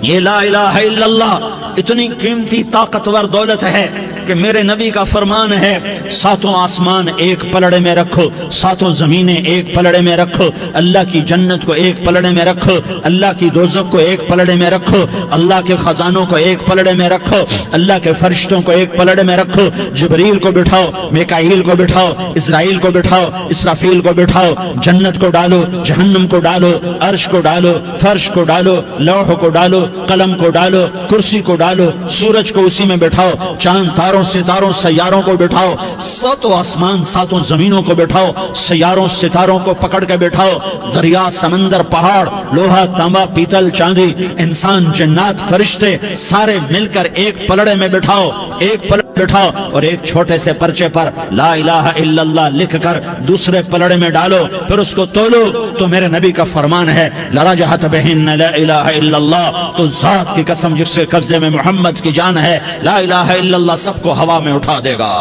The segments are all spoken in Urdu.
یہ لا الہ الا اللہ اتنی قیمتی طاقتور دولت ہے کہ میرے نبی کا فرمان ہے ساتوں آسمان ایک پلڑے میں رکھو، ساتوں زمینیں ایک پلڑے میں رکھو، اللہ کی جنت کو ایک پلڑے میں رکھو، اللہ کی دوزخ کو ایک پلڑے میں رکھو، اللہ کے خزانوں کو ایک پلڑے میں رکھو، اللہ کے فرشتوں کو ایک پلڑے میں رکھو، جبریل کو بٹھاؤ، میکائیل کو بٹھاؤ، اسرائیل کو بٹھاؤ، اسرافیل کو بٹھاؤ، جنت کو ڈالو، جہنم کو ڈالو، عرش کو ڈالو، فرش کو ڈالو، لوح کو ڈالو، قلم کو ڈالو، کرسی کو ڈالو، سورج کو اسی میں بٹھاؤ، چاند تاروں ستاروں سیاروں کو بٹھاؤ، ساتوں آسمان ساتوں زمینوں کو بٹھاؤ، سیاروں ستاروں کو پکڑ کے بٹھاؤ، دریا سمندر پہاڑ لوہا تانبا پیتل چاندی انسان جنات فرشتے سارے مل کر ایک پلڑے میں بٹھاؤ، ایک پلڑے بٹھاؤ اور ایک چھوٹے سے پرچے پر لا الہ الا اللہ لکھ کر دوسرے پلڑے میں ڈالو، پھر اس کو تولو تو میرے نبی کا فرمان ہے لرجحت بہن لا الہ الا اللہ، تو ذات کی قسم جس کے قبضے میں محمد کی جان ہے لا الہ الا اللہ سب کو ہوا میں اٹھا دے گا۔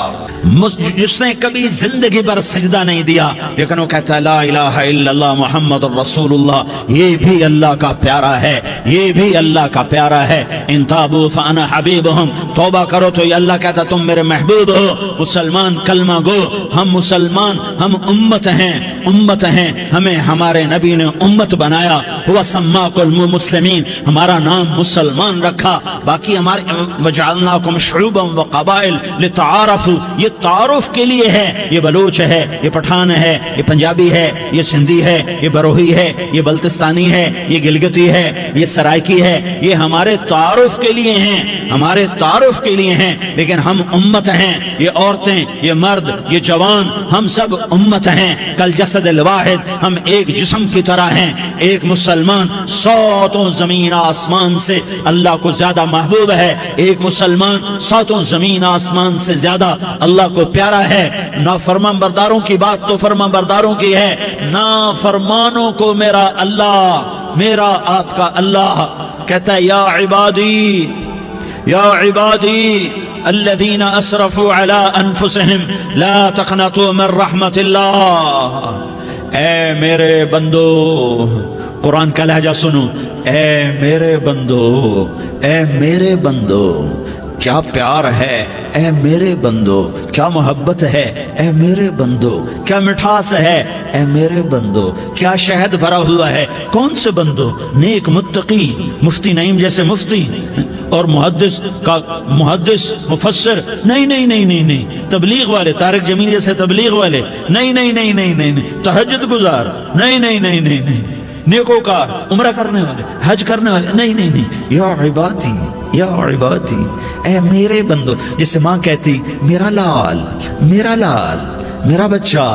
جس نے کبھی زندگی پر سجدہ نہیں دیا لیکن وہ کہتا ہے لا الہ الا اللہ محمد الرسول اللہ، یہ بھی اللہ کا پیارا ہے، یہ بھی اللہ کا پیارا ہے۔ ان تابوا فانا حبیبہم، توبہ کرو تو یہ اللہ کہتا تم میرے محبوب ہو۔ مسلمان کلمہ گو، ہم مسلمان، ہم امت ہیں، امت ہیں، ہمیں ہمارے نبی نے امت بنایا، ہوا سماکم المسلمین، ہمارا نام مسلمان رکھا، باقی ہمارے وجعلناکم شعوبا وقبائل لتعارفوا، یہ تعارف کے لیے ہے، یہ بلوچ ہے، یہ پٹھان ہے، یہ پنجابی ہے، یہ سندھی ہے، یہ بروہی ہے، یہ بلتستانی ہے، یہ گلگتی ہے، یہ سرائکی ہے، یہ ہمارے تعارف کے لیے ہیں، ہمارے تعارف کے لیے ہیں، لیکن ہم امت ہیں، یہ عورتیں، یہ مرد، یہ جوان، ہم سب امت ہیں، کل جسد الواحد، ہم ایک جسم کی طرح ہیں۔ ایک مسلمان ساتوں زمین آسمان سے اللہ کو زیادہ محبوب ہے، ایک مسلمان ساتوں زمین آسمان سے زیادہ اللہ کو پیارا ہے۔ نافرمان برداروں کی بات تو فرمان برداروں کی ہے، نافرمانوں کو میرا اللہ، میرا آپ کا اللہ کہتا ہے یا عبادی، یا عبادی الذین اسرفوا علی انفسہم لا تقنطوا من رحمت اللہ، اے میرے بندو، قرآن کا لہجہ سنو، اے میرے بندو، اے میرے بندو، کیا پیار ہے، اے میرے بندو، کیا محبت ہے، اے میرے بندو، کیا مٹھاس ہے، اے میرے بندو، کیا شہد بھرا ہوا ہے۔ کون سے بندو؟ نیک متقی، مفتی نعیم جیسے مفتی اور محدث کا محدث مفسر، نہیں نہیں نہیں نہیں نہیں، تبلیغ والے طارق جمیل جیسے تبلیغ والے، نہیں نہیں نہیں نہیں نہیں، تہجد گزار، نہیں نہیں نہیں نہیں نہیں، نیکوکار، عمرہ کرنے والے، حج کرنے والے، نہیں نہیں نہیں، یا عبادی، یا عبادی، اے میرے بندو، جسے ماں کہتی میرا لال، میرا لال، میرا بچہ،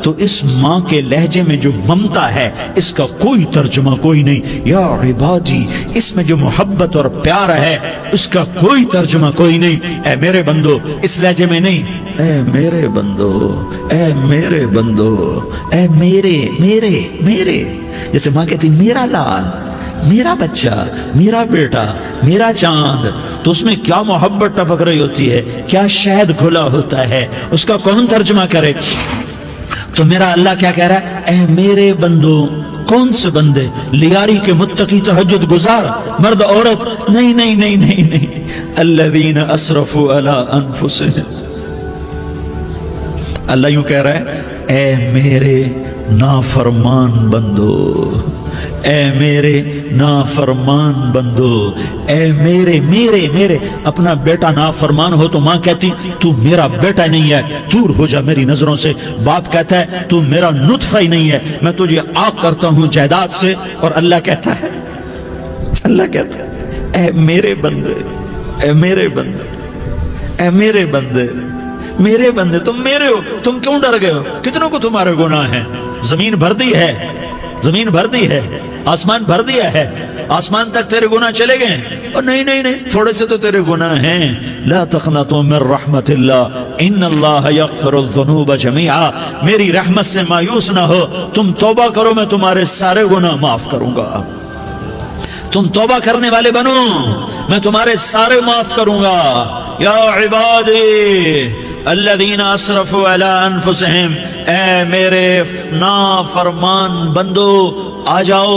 تو اس ماں کے لہجے میں جو ممتا ہے اس کا کوئی ترجمہ کوئی نہیں۔ یا عبادی، اس میں جو محبت اور پیار ہے اس کا کوئی ترجمہ کوئی نہیں۔ اے میرے بندو، اس لہجے میں نہیں، اے میرے بندو، اے میرے بندو، اے میرے میرے میرے، جیسے ماں کہتی میرا لال، میرا بچہ، میرا بیٹا، میرا چاند، تو اس میں کیا محبت ٹپک رہی ہوتی ہے، کیا شہد کھلا ہوتا ہے، اس کا کون ترجمہ کرے؟ تو میرا اللہ کیا کہہ رہا ہے؟ اے میرے بندو، کون سے بندے؟ لیاری کے متقی تہجد گزار، مرد عورت، نہیں نہیں نہیں نہیں نہیں، الذین اسرفوا علی انفسہم، اللہ یوں کہہ رہا ہے اے میرے نافرمان بندو، اے میرے نافرمان بندو، اے میرے میرے میرے، اپنا بیٹا نافرمان ہو تو ماں کہتی تو میرا بیٹا نہیں ہے، دور ہو جا میری نظروں سے۔ باپ کہتا ہے تو میرا نطفہ ہی نہیں ہے، میں تجھے آگ کرتا ہوں جائیداد سے، اور اللہ کہتا ہے، اللہ کہتا ہے اے میرے بندے، اے میرے بندے، اے میرے بندے، میرے بندے، تم میرے ہو، تم کیوں ڈر گئے ہو؟ کتنوں کو تمہارے گناہ ہیں؟ زمین بھر دی ہے، زمین بھر دی ہے، آسمان بھر دیا ہے، آسمان تک تیرے گناہ چلے گئے، اور نہیں نہیں نہیں، تھوڑے سے تو تیرے گناہ ہیں۔ لا تقنطوا من رحمت اللہ ان اللہ یغفر الذنوب جميعا، میری رحمت سے مایوس نہ ہو، تم توبہ کرو میں تمہارے سارے گناہ معاف کروں گا، تم توبہ کرنے والے بنو میں تمہارے سارے معاف کروں گا۔ یا عبادی الذین اسرفوا علی انفسہم، اے میرے نافرمان بندو، آ جاؤ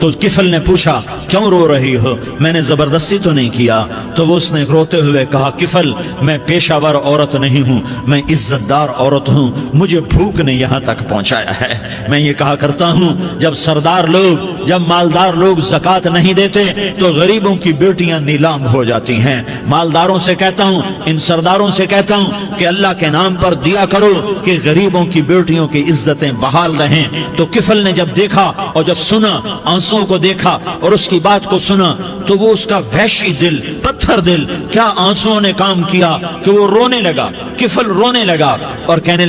تو کفل نے پوچھا کیوں رو رہی ہو؟ میں نے زبردستی تو نہیں کیا۔ تو وہ اس نے روتے ہوئے کہا کفل میں پیشہ ور عورت نہیں ہوں، میں عزت دار عورت ہوں، مجھے بھوک نے یہاں تک پہنچایا ہے۔ میں یہ کہا کرتا ہوں جب سردار لوگ، جب مالدار لوگ زکوٰۃ نہیں دیتے تو غریبوں کی بیٹیاں نیلام ہو جاتی ہیں۔ مالداروں سے کہتا ہوں، ان سرداروں سے کہتا ہوں کہ اللہ کے نام پر دیا کرو کہ غریبوں کی بیٹیوں کی عزتیں بحال رہیں۔ تو کفل نے جب دیکھا اور جب سنا، آنسوں کو دیکھا اور اس کی بات کو سنا، تو وہ اس کا وحشی دل، پتھر دل، کیا آنسوں نے کام کیا کہ وہ رونے لگا۔ کفل رونے لگا اور کہنے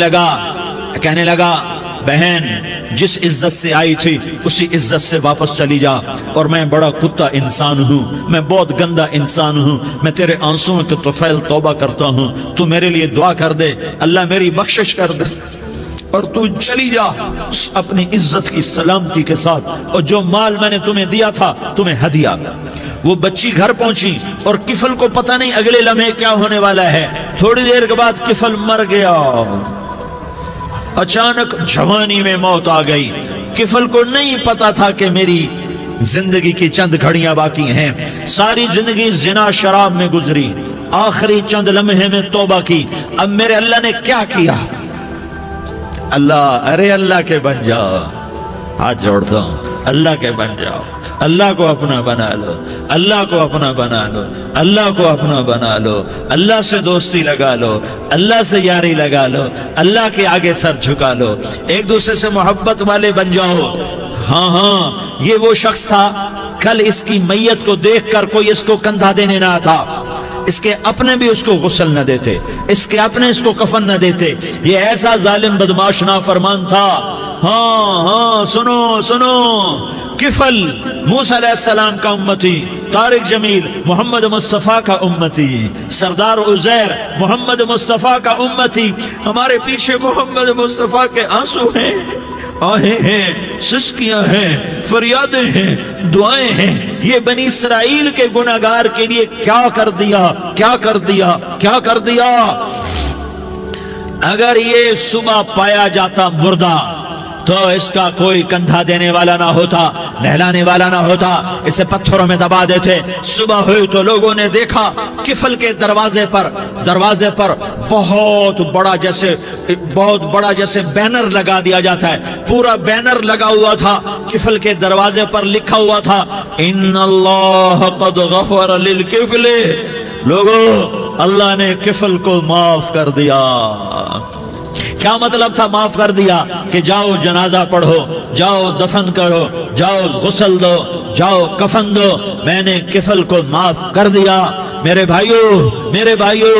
لگا بہن جس عزت سے آئی تھی اسی عزت سے واپس چلی جا، اور میں بڑا کتا انسان ہوں، میں بہت گندا انسان ہوں، میں تیرے آنسوں کے طفیل توبہ کرتا ہوں، تو میرے لیے دعا کر دے، اللہ میری بخشش کر دے، اور تو چلی جا اپنی عزت کی سلامتی کے ساتھ، اور جو مال میں نے تمہیں دیا تھا تمہیں ہدیہ۔ وہ بچی گھر پہنچی اور کفل کو پتہ نہیں اگلے لمحے کیا ہونے والا ہے۔ تھوڑی دیر کے بعد کفل مر گیا، اچانک جوانی میں موت آ گئی۔ کفل کو نہیں پتا تھا کہ میری زندگی کی چند گھڑیاں باقی ہیں، ساری زندگی زنا شراب میں گزری، آخری چند لمحے میں توبہ کی۔ اب میرے اللہ نے کیا کیا؟ اللہ کے بن جاؤ، ہاتھ جوڑتا ہوں، اللہ کے بن جاؤ، اللہ کو اپنا بنا لو، اللہ کو اپنا بنا لو، اللہ کو اپنا بنا لو، اللہ سے دوستی لگا لو، اللہ سے یاری لگا لو، اللہ کے آگے سر جھکا لو، ایک دوسرے سے محبت والے بن جاؤ۔ ہاں یہ وہ شخص تھا، کل اس کی میت کو دیکھ کر کوئی اس کو کندھا دینے نہ تھا، اس کے اپنے بھی اس کو غسل نہ دیتے، اس کے اپنے اس کو کفن نہ دیتے، یہ ایسا ظالم بدماش نافرمان تھا۔ ہاں سنو، کفل موسیٰ علیہ السلام کا امتی، طارق جمیل محمد مصطفیٰ کا امتی، سردار عزیر محمد مصطفیٰ کا امتی، ہمارے پیچھے محمد مصطفیٰ کے آنسو ہیں، آہیں ہیں، سسکیاں ہیں، فریادیں ہیں، دعائیں ہیں۔ یہ بنی اسرائیل کے گناہگار کے لیے کیا کر دیا۔ اگر یہ صبح پایا جاتا مردہ تو اس کا کوئی کندھا دینے والا نہ ہوتا، نہلانے والا نہ ہوتا، اسے پتھروں میں دبا دیتے۔ صبح ہوئی تو لوگوں نے دیکھا کفل کے دروازے پر بہت بڑا جیسے بینر لگا دیا جاتا ہے، پورا بینر لگا ہوا تھا، کفل کے دروازے پر لکھا ہوا تھا ان اللہ قد غفر للکفل، لوگو اللہ نے کفل کو معاف کر دیا۔ کیا مطلب تھا معاف کر دیا؟ کہ جاؤ جنازہ پڑھو، جاؤ دفن کرو، جاؤ غسل دو، جاؤ کفن دو، میں نے کفل کو معاف کر دیا۔ میرے بھائیو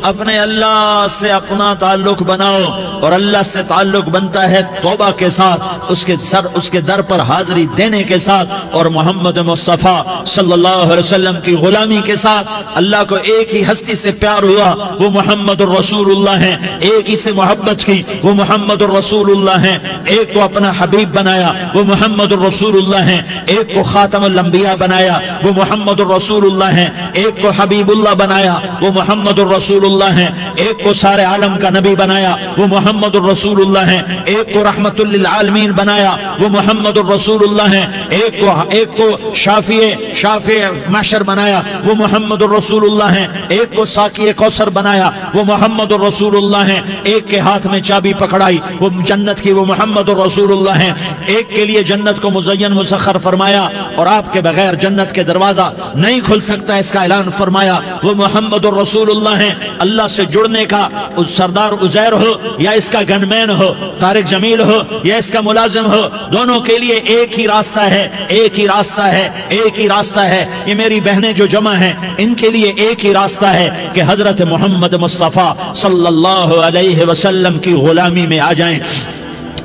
اپنے اللہ سے اپنا تعلق بناؤ، اور اللہ سے تعلق بنتا ہے توبہ کے ساتھ، اس کے در پر حاضری دینے کے ساتھ، اور محمد مصطفیٰ صلی اللہ علیہ وسلم کی غلامی کے ساتھ۔ اللہ کو ایک ہی ہستی سے پیار ہوا، وہ محمد الرسول اللہ ہیں، ایک ہی سے محبت کی، وہ محمد الرسول اللہ ہیں، ایک کو اپنا حبیب بنایا، وہ محمد الرسول اللہ ہیں، ایک کو خاتم الانبیاء بنایا، وہ محمد الرسول اللہ ہیں، ایک کو حبیب اللہ بنایا، وہ محمد الرسول اللہ ہیں، ایک کو سارے عالم کا نبی بنایا، وہ محمد الرسول اللہ ہیں، ایک کو رحمت للعالمین بنایا، وہ محمد الرسول اللہ ہیں، ایک کو شافع محشر بنایا، وہ محمد الرسول اللہ ہیں، ایک کو ساقی کوثر بنایا، وہ محمد الرسول اللہ ہیں، ایک کے ہاتھ میں چابی پکڑائی وہ جنت کی، وہ محمد الرسول اللہ ہیں، ایک کے لیے جنت کو مزین مسخر فرمایا اور آپ کے بغیر جنت کے دروازہ نہیں کھل سکتا اس کا اعلان فرمایا، وہ محمد الرسول اللہ ہیں۔ اللہ سے جڑنے کا سردار عزیر ہو یا اس کا گنمین ہو، طارق جمیل ہو یا اس کا ملازم ہو، دونوں کے لیے ایک ہی راستہ ہے۔ یہ میری بہنیں جو جمع ہیں ان کے لیے ایک ہی راستہ ہے کہ حضرت محمد مصطفیٰ صلی اللہ علیہ وسلم کی غلامی میں آ جائیں،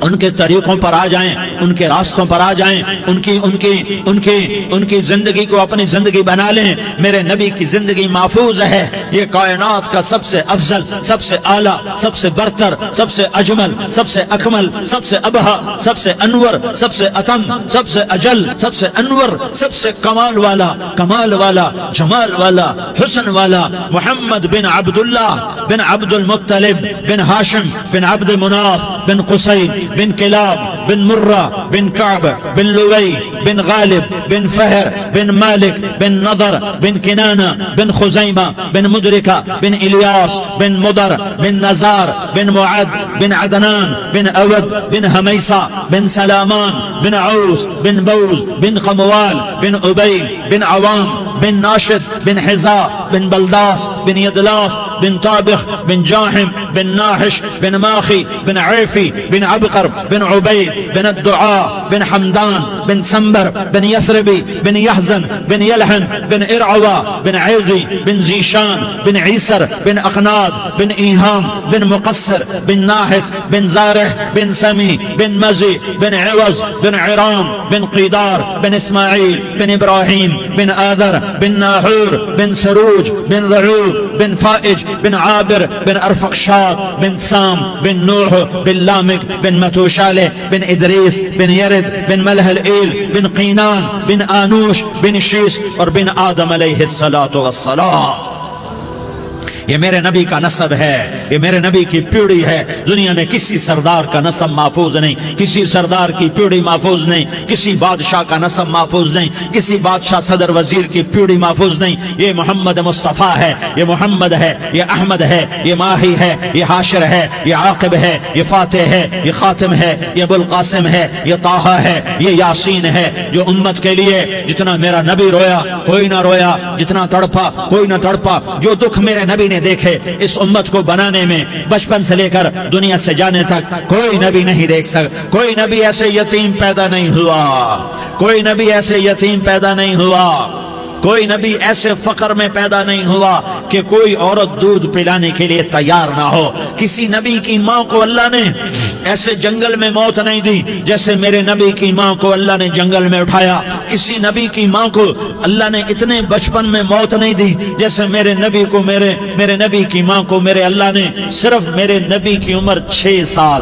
ان کے طریقوں پر آ جائیں، ان کے راستوں پر آ جائیں، ان کی زندگی کو اپنی زندگی بنا لیں۔ میرے نبی کی زندگی محفوظ ہے، یہ کائنات کا سب سے افضل، سب سے اعلیٰ، سب سے برتر، سب سے اجمل، سب سے اکمل، سب سے ابہا، سب سے انور، سب سے اتم، سب سے اجل، سب سے انور، سب سے کمال والا، جمال والا، حسن والا، محمد بن عبداللہ بن عبد المطلب بن ہاشم بن عبد مناف بن قصی بن كلاب بن مرة بن كعب بن لؤي بن غالب بن فهر بن مالك بن نضر بن كنانة بن خزيمة بن مدركة بن إلياس بن مضر بن نزار بن معد بن عدنان بن أود بن هميصة بن سلامان بن عوس بن بوز بن قموال بن أبي بن عوام بن ناشد بن حزاء بن بلداس بن يدلاف بن طابخ بن جاحم بن ناحش بن ماخي بن عيفي بن عبقر بن عبيد بن الدعاء بن حمدان بن سنبر بن يثربي بن يحزن بن يلحن بن إرعوى بن عيغي بن زيشان بن عيسر بن أقناد بن إيهام بن مقصر بن ناحس بن زارح بن سمي بن مزي بن عوز بن عرام بن قيدار بن إسماعيل بن إبراهيم بن آذر بن ناحور بن سروج بن ضعوب بن فائج بن عابر بن أرفقشاد بن سام بن نوح بن لامك بن متوشالة بن إدريس بن يرد بن ملهلئيل بن قينان بن آنوش بن شيس اور بن آدم علیہ الصلاة والسلام. یہ میرے نبی کا نسب ہے، یہ میرے نبی کی پیڑھی ہے. دنیا میں کسی سردار کا نسب محفوظ نہیں، کسی سردار کی پیڑھی محفوظ نہیں، کسی بادشاہ کا نسب محفوظ نہیں، کسی بادشاہ صدر وزیر کی پیڑھی محفوظ نہیں. یہ محمد مصطفیٰ ہے، یہ محمد ہے، یہ احمد ہے، یہ ماہی ہے، یہ حاشر ہے، یہ عاقب ہے، یہ فاتح ہے، یہ خاتم ہے، یہ ابو القاسم ہے، یہ طٰہٰ ہے، یہ یاسین ہے. جو امت کے لیے جتنا میرا نبی رویا کوئی نہ رویا، جتنا تڑپا کوئی نہ تڑپا، جو دکھ میرے نبی نے دیکھے اس امت کو بنانے میں بچپن سے لے کر دنیا سے جانے تک کوئی نبی نہیں دیکھ سکتا. کوئی نبی ایسے یتیم پیدا نہیں ہوا، کوئی نبی ایسے یتیم پیدا نہیں ہوا، کوئی نبی ایسے فقر میں پیدا نہیں ہوا کہ کوئی عورت دودھ پلانے کے لیے تیار نہ ہو. کسی نبی کی ماں کو اللہ نے ایسے جنگل میں موت نہیں دی جیسے میرے نبی کی ماں کو اللہ نے جنگل میں اٹھایا. کسی نبی کی ماں کو اللہ نے اتنے بچپن میں موت نہیں دی جیسے میرے نبی کو میرے نبی کی ماں کو میرے اللہ نے صرف میرے نبی کی عمر 6 سال،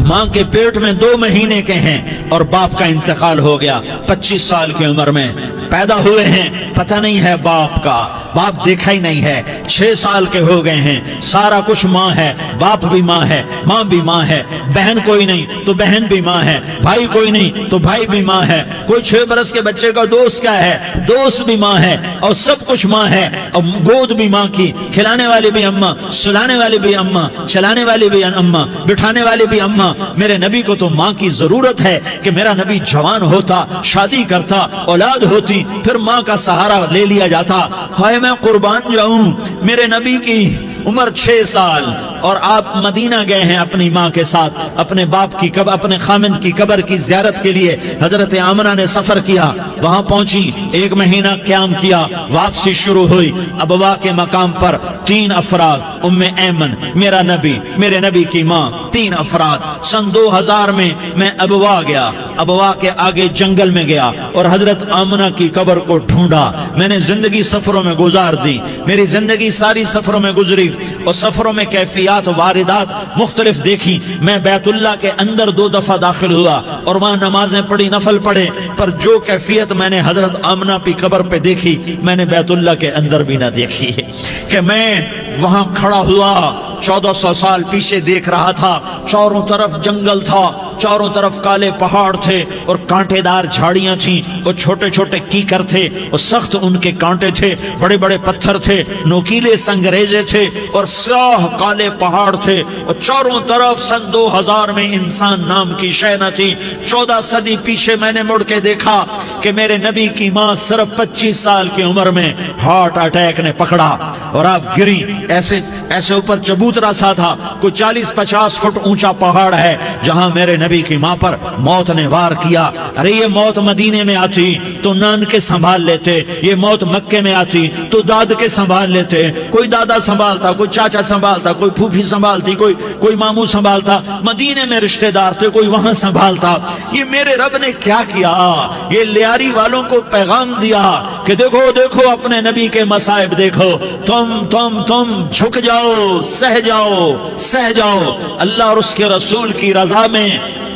ماں کے پیٹ میں 2 مہینے کے ہیں اور باپ کا انتقال ہو گیا 25 سال کی عمر میں. پیدا ہوئے ہیں، پتہ نہیں ہے باپ کا، باپ دیکھا ہی نہیں ہے. 6 سال کے ہو گئے ہیں، سارا کچھ ماں ہے، باپ بھی ماں ہے، ماں بھی ماں ہے. بہن کوئی نہیں تو بہن بھی ماں ہے، بھائی کوئی نہیں تو بھائی بھی ماں ہے. کوئی 6 برس کے بچے کا دوست کیا ہے، دوست بھی ماں ہے، اور سب کچھ ماں ہے. اور گود بھی ماں کی، کھلانے والی بھی اماں، سلانے والی بھی اماں، چلانے والی بھی اماں، بٹھانے والی بھی اماں. میرے نبی کو تو ماں کی ضرورت ہے کہ میرا نبی جوان ہوتا، شادی کرتا، اولاد ہوتی، پھر ماں کا سہارا لے لیا جاتا. ہائے میں قربان جاؤں، میرے نبی کی عمر 6 سال اور آپ مدینہ گئے ہیں اپنی ماں کے ساتھ، اپنے باپ کی قبر، اپنے خامند کی قبر کی زیارت کے لیے. حضرت آمنہ نے سفر کیا، وہاں پہنچی، 1 مہینہ قیام کیا، واپسی شروع ہوئی. ابوا کے مقام پر 3 افراد، ام ایمن، میرا نبی، میرے نبی کی ماں، 3 افراد. سن 2000 میں ابوا گیا، ابوا کے آگے جنگل میں گیا اور حضرت آمنہ کی قبر کو ڈھونڈا. میں نے زندگی سفروں میں گزار دی، میری زندگی ساری سفروں میں گزری اور سفروں میں کیفیات واردات مختلف دیکھی. میں بیت اللہ کے اندر 2 دفعہ داخل ہوا اور وہاں نمازیں پڑھی، نفل پڑھے، پر جو کیفیت میں نے حضرت آمنہ کی قبر پہ دیکھی میں نے بیت اللہ کے اندر بھی نہ دیکھی. کہ میں وہاں کھڑا ہوا 1400 سال پیچھے دیکھ رہا تھا، چاروں طرف جنگل تھا، چاروں طرف کالے پہاڑ تھے اور کانٹے دار جھاڑیاں تھیں، اور چھوٹے چھوٹے کیکر تھے اور سخت ان کے کانٹے تھے، بڑے بڑے پتھر تھے، نوکیلے سنگریزے تھے اور سیاہ کالے پہاڑ تھے، اور چاروں طرف سن 2000 میں انسان نام کی شے نہ تھی. 14 صدی پیچھے میں نے مڑ کے دیکھا کہ میرے نبی کی ماں صرف 25 سال کی عمر میں ہارٹ اٹیک نے پکڑا اور آپ گری. ایسے اوپر چبوترا سا تھا، کوئی 40-50 فٹ اونچا پہاڑ ہے جہاں میرے نبی کی ماں پر موت نے وار کیا. ارے یہ موت مدینے میں آتی تو نان کے سنبھال لیتے، یہ موت مکے میں آتی تو داد کے سنبھال لیتے. کوئی دادا سنبھالتا، کوئی چاچا سنبھالتا، کوئی پھوپھی سنبھالتی، کوئی ماموں سنبھالتا. مدینے میں رشتہ دار تھے، کوئی وہاں سنبھالتا. یہ میرے رب نے کیا کیا؟ یہ لیاری والوں کو پیغام دیا کہ دیکھو دیکھو اپنے نبی کے مصائب دیکھو، تم جھک جاؤ، سہ جاؤ. اللہ اور اس کے رسول کی رضا میں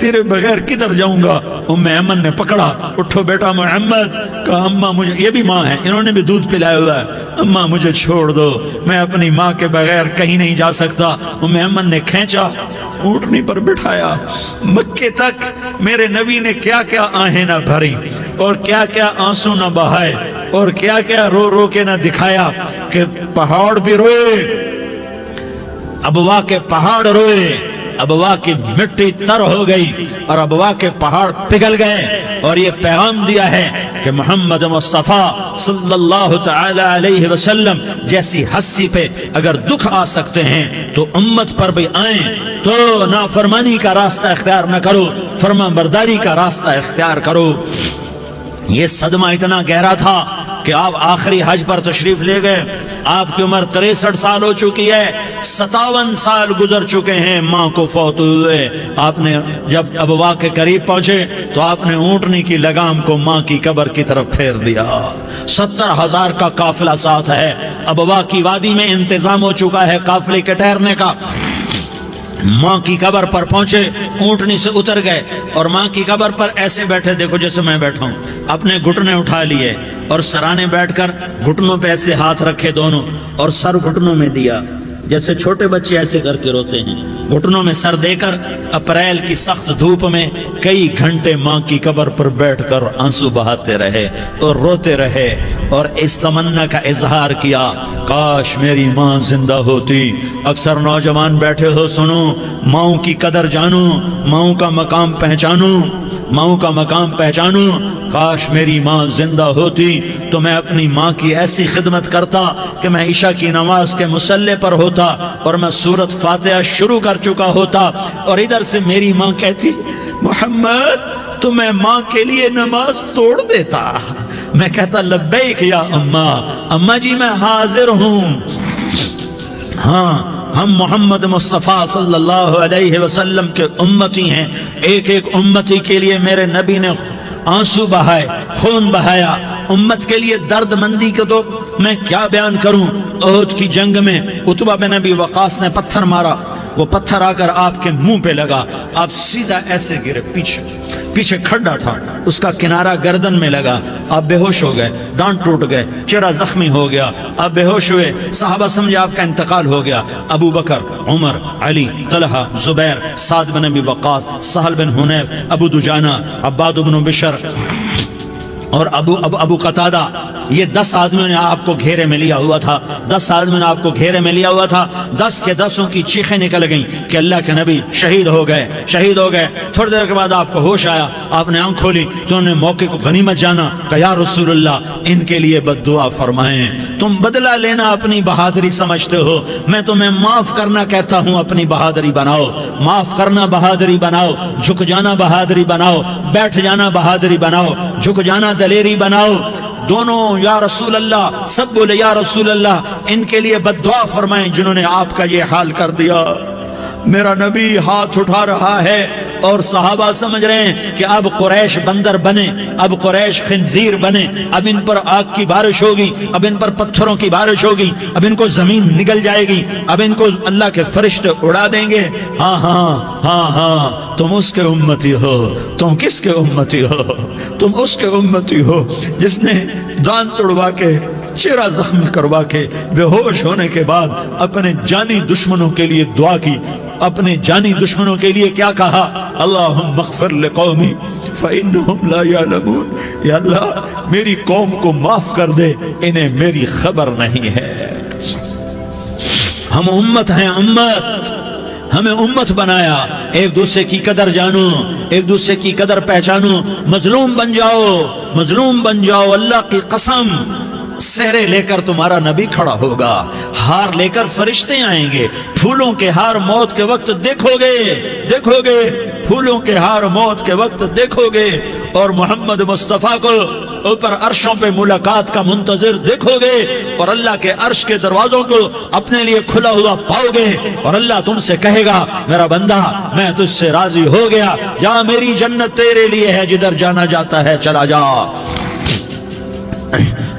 تیرے بغیر کدھر جاؤں گا؟ ام ایمن نے پکڑا، اٹھو بیٹا محمد، کہا اماں مجھے، یہ بھی ماں ہے، انہوں نے بھی دودھ پلایا ہوا ہے، اماں مجھے چھوڑ دو، میں اپنی ماں کے بغیر کہیں نہیں جا سکتا۔ ام ایمن نے کھینچا، اونٹنی پر بٹھایا، مکے تک میرے نبی نے کیا کیا آہیں نہ بھری اور کیا کیا آنسو نہ بہائے اور کیا کیا رو رو کے نہ دکھایا کہ پہاڑ بھی روئے، ابوا کے پہاڑ روئے، ابوا کی مٹی تر ہو گئی اور ابوا کے پہاڑ پگھل گئے، اور یہ پیغام دیا ہے کہ محمد مصطفیٰ صلی اللہ تعالی علیہ وسلم جیسی ہستی پہ اگر دکھ آ سکتے ہیں تو امت پر بھی آئیں، تو نافرمانی کا راستہ اختیار نہ کرو، فرما برداری کا راستہ اختیار کرو۔ یہ صدمہ اتنا گہرا تھا کہ آپ آخری حج پر تشریف لے گئے، آپ کی عمر 63 سال ہو چکی ہے، 57 سال گزر چکے ہیں ماں کو فوت ہوئے۔ آپ نے جب ابوا کے قریب پہنچے تو آپ نے اونٹنی کی لگام کو ماں کی قبر کی طرف پھیر دیا۔ 70,000 کا قافلہ ساتھ ہے، ابوا کی وادی میں انتظام ہو چکا ہے قافلے کے ٹھہرنے کا۔ ماں کی قبر پر پہنچے، اونٹنی سے اتر گئے اور ماں کی قبر پر ایسے بیٹھے، دیکھو جیسے میں بیٹھا ہوں، اپنے گھٹنے اٹھا لیے اور سرانے بیٹھ کر گھٹنوں پہ ایسے ہاتھ رکھے دونوں اور سر گھٹنوں میں دیا، جیسے چھوٹے بچے ایسے کر کے روتے ہیں، گھٹنوں میں سر دے کر اپریل کی سخت دھوپ میں کئی گھنٹے ماں کی قبر پر بیٹھ کر آنسو بہاتے رہے اور روتے رہے اور اس تمنا کا اظہار کیا، کاش میری ماں زندہ ہوتی۔ اکثر نوجوان بیٹھے ہو، سنو، ماؤں کی قدر جانو، ماؤں کا مقام پہچانو، ماؤں کا مقام پہچانو۔ کاش میری ماں زندہ ہوتی تو میں اپنی ماں کی ایسی خدمت کرتا کہ میں عشاء کی نماز کے مصلی پر ہوتا اور میں سورۃ فاتحہ شروع کر چکا ہوتا، اور ادھر سے میری ماں کہتی محمد تو میں ماں کے لیے نماز توڑ دیتا، میں کہتا لبیک یا اماں، اماں جی میں حاضر ہوں۔ ہاں، ہم محمد مصطفیٰ صلی اللہ علیہ وسلم کے امتی ہیں، ایک ایک امتی کے لیے میرے نبی نے آنسو بہائے، خون بہایا، امت کے لیے درد مندی کو تو میں کیا بیان کروں۔ احد کی جنگ میں عتبہ بن ابی وقاص نے پتھر مارا، وہ پتھر آ کر آپ کے منہ پہ لگا، آپ سیدھا ایسے گرے، پیچھے کھڈا تھا، اس کا کنارہ گردن میں لگا، آپ بے ہوش ہو گئے، دانت ٹوٹ گئے، چہرہ زخمی ہو گیا، آپ بے ہوش ہوئے، صحابہ سمجھے آپ کا انتقال ہو گیا۔ ابو بکر، عمر، علی، طلحہ، زبیر، سعد بن ابی وقاص، سہل بن حنیف، ابو دجانہ، عباد بن بشر اور ابو قتادہ، یہ 10 آدمیوں نے آپ کو گھیرے میں لیا ہوا تھا، 10 آدمیوں نے آپ کو گھیرے میں لیا ہوا تھا، 10 کے 10 کی چیخیں نکل گئیں کہ اللہ کے نبی شہید ہو گئے، شہید ہو گئے۔ تھوڑی دیر کے بعد آپ کو ہوش آیا، آپ نے آنکھ کھولی تو انہوں نے موقع کو غنیمت جانا کہ یا رسول اللہ ان کے لیے بد دعا فرمائیں، تم بدلہ لینا اپنی بہادری سمجھتے ہو، میں تمہیں معاف کرنا کہتا ہوں، اپنی بہادری بناؤ، معاف کرنا بہادری بناؤ، جھک جانا بہادری بناؤ، بیٹھ جانا بہادری بناؤ، جھک جانا دلیری بناؤ۔ دونوں یا رسول اللہ، سب بولے یا رسول اللہ، ان کے لیے بد دعا فرمائیں جنہوں نے آپ کا یہ حال کر دیا۔ میرا نبی ہاتھ اٹھا رہا ہے اور صحابہ سمجھ رہے ہیں کہ اب قریش بندر بنے، اب قریش خنزیر بنے، اب ان پر آگ کی بارش ہوگی، اب ان پر پتھروں کی بارش ہوگی، اب ان کو زمین نگل جائے گی، اب ان کو اللہ کے فرشتے اڑا دیں گے۔ ہاں ہاں ہاں ہاں، تم اس کے امتی ہو، تم کس کے امتی ہو؟ تم اس کے امتی ہو جس نے دانت توڑوا کے، چہرہ زخمی کروا کے، بے ہوش ہونے کے بعد اپنے جانی دشمنوں کے لیے دعا کی، اپنے جانی دشمنوں کے لیے کیا کہا؟ اللہم اغفر لقومی فإنہم لا یعلمون، یا اللہ میری قوم کو معاف کر دے، انہیں میری خبر نہیں ہے۔ ہم امت ہیں، امت، ہمیں امت بنایا، ایک دوسرے کی قدر جانو، ایک دوسرے کی قدر پہچانو، مظلوم بن جاؤ، مظلوم بن جاؤ، اللہ کی قسم سہرے لے کر تمہارا نبی کھڑا ہوگا، ہار لے کر فرشتے آئیں گے، پھولوں کے ہار موت کے وقت دیکھو گے، دیکھو گے، پھولوں کے ہار موت کے وقت دیکھو گے، اور محمد مصطفیٰ کو اوپر عرشوں پہ ملاقات کا منتظر دیکھو گے، اور اللہ کے عرش کے دروازوں کو اپنے لیے کھلا ہوا پاؤ گے، اور اللہ تم سے کہے گا میرا بندہ میں تجھ سے راضی ہو گیا، جا میری جنت تیرے لیے ہے، جدھر جانا جاتا ہے چلا جا۔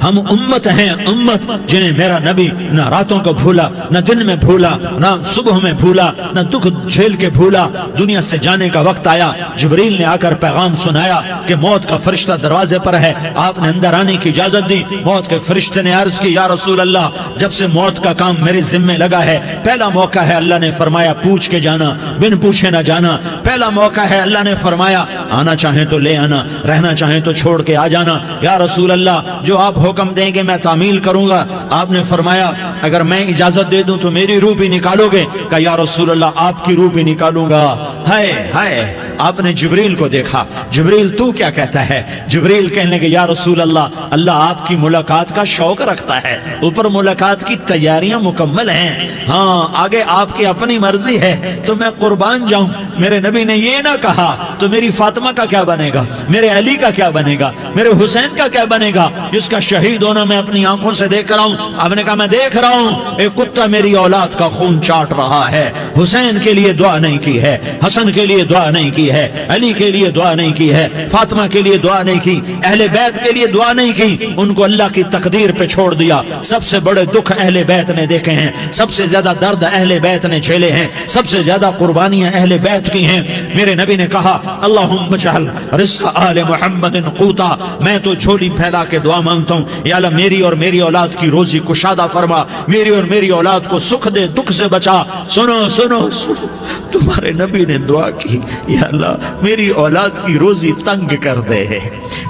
ہم امت ہیں، امت جنہیں میرا نبی نہ راتوں کو بھولا، نہ دن میں بھولا، نہ صبح میں بھولا، نہ دکھ جھیل کے بھولا۔ دنیا سے جانے کا وقت آیا، جبریل نے آ کر پیغام سنایا کہ موت کا فرشتہ دروازے پر ہے، آپ نے اندر آنے کی اجازت دی۔ موت کے فرشتے نے عرض کی، یا رسول اللہ، جب سے موت کا کام میرے ذمے لگا ہے، پہلا موقع ہے، اللہ نے فرمایا پوچھ کے جانا، بن پوچھے نہ جانا۔ پہلا موقع ہے، اللہ نے فرمایا آنا چاہیں تو لے آنا، رہنا چاہیں تو چھوڑ کے آ جانا۔ یا رسول اللہ، جو آپ حکم دیں گے میں تعمیل کروں گا۔ آپ نے فرمایا اگر میں اجازت دے دوں تو میری روح بھی نکالو گے؟ کہا یا رسول اللہ، آپ کی روح بھی نکالوں گا۔ ہائے ہائے، آپ نے جبریل کو دیکھا، جبریل تو کیا کہتا ہے؟ جبریل کہنے لگے یا رسول اللہ، اللہ آپ کی ملاقات کا شوق رکھتا ہے، اوپر ملاقات کی تیاریاں مکمل ہیں، ہاں آگے آپ کی اپنی مرضی ہے تو میں قربان جاؤں۔ میرے نبی نے یہ نہ کہا تو میری فاطمہ کا کیا بنے گا، میرے علی کا کیا بنے گا، میرے حسین کا کیا بنے گا، جس کا شہید ہونا میں اپنی آنکھوں سے دیکھ رہا ہوں۔ آپ نے کہا میں دیکھ رہا ہوں، ایک کتا میری اولاد کا خون چاٹ رہا ہے۔ حسین کے لیے دعا نہیں کی ہے، حسن کے لیے دعا نہیں کی ہے، علی کے لیے دعا نہیں کی ہے، فاطمہ کے لیے دعا نہیں کی، اہل بیت کے لیے دعا نہیں کی، ان کو اللہ کی تقدیر پہ چھوڑ دیا۔ سب سے بڑے دکھ اہل بیت نے دیکھے ہیں، سب سے زیادہ درد اہل بیت نے جھیلے ہیں، سب سے زیادہ قربانیاں اہل بیت کی ہیں۔ میرے نبی نے کہا اللہم اجعل رزق آل محمد قوتا، میں تو جھولی پھیلا کے دعا مانگتا ہوں، یا اللہ میری اور میری اولاد کی روزی کشادہ فرما، میری اور میری اولاد کو سکھ دے، دکھ سے بچا۔ سنو سنو سنو، تمہارے نبی نے دعا کی، یا اللہ میری اولاد کی روزی تنگ کر دے،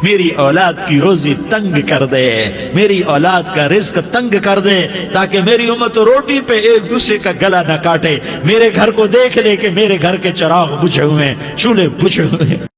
میری اولاد کی روزی تنگ کر دے، میری اولاد کا رزق تنگ کر دے، تاکہ میری امت روٹی پہ ایک دوسرے کا گلا نہ کاٹے، میرے گھر کو دیکھ لے کہ میرے گھر کے چراغ بجھے ہوئے ہیں، چولہے بجھے ہوئے ہیں۔